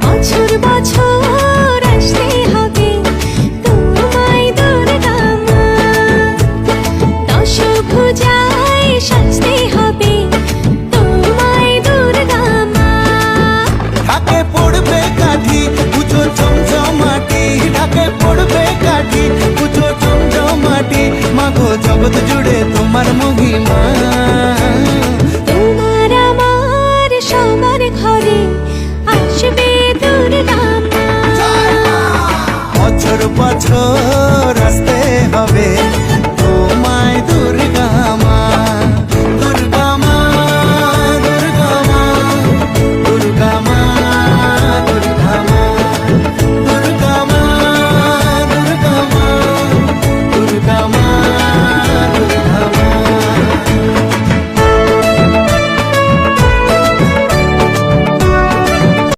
বছর বছর আসতে হবে তোমায় দুর্গা মা, দশভুজায় সাজতে হবে তোমায় দুর্গা মা। ঢাকে পড়বে কাঠি পুজো জমজমাটি, ঢাকে পড়বে কাঠি পুজো জমজমাটি, মাগো জগৎ জুড়ে তোমার মহিমা। তোমার আমার সবার ঘরে আসবে দুর্গা মা। বছর বছর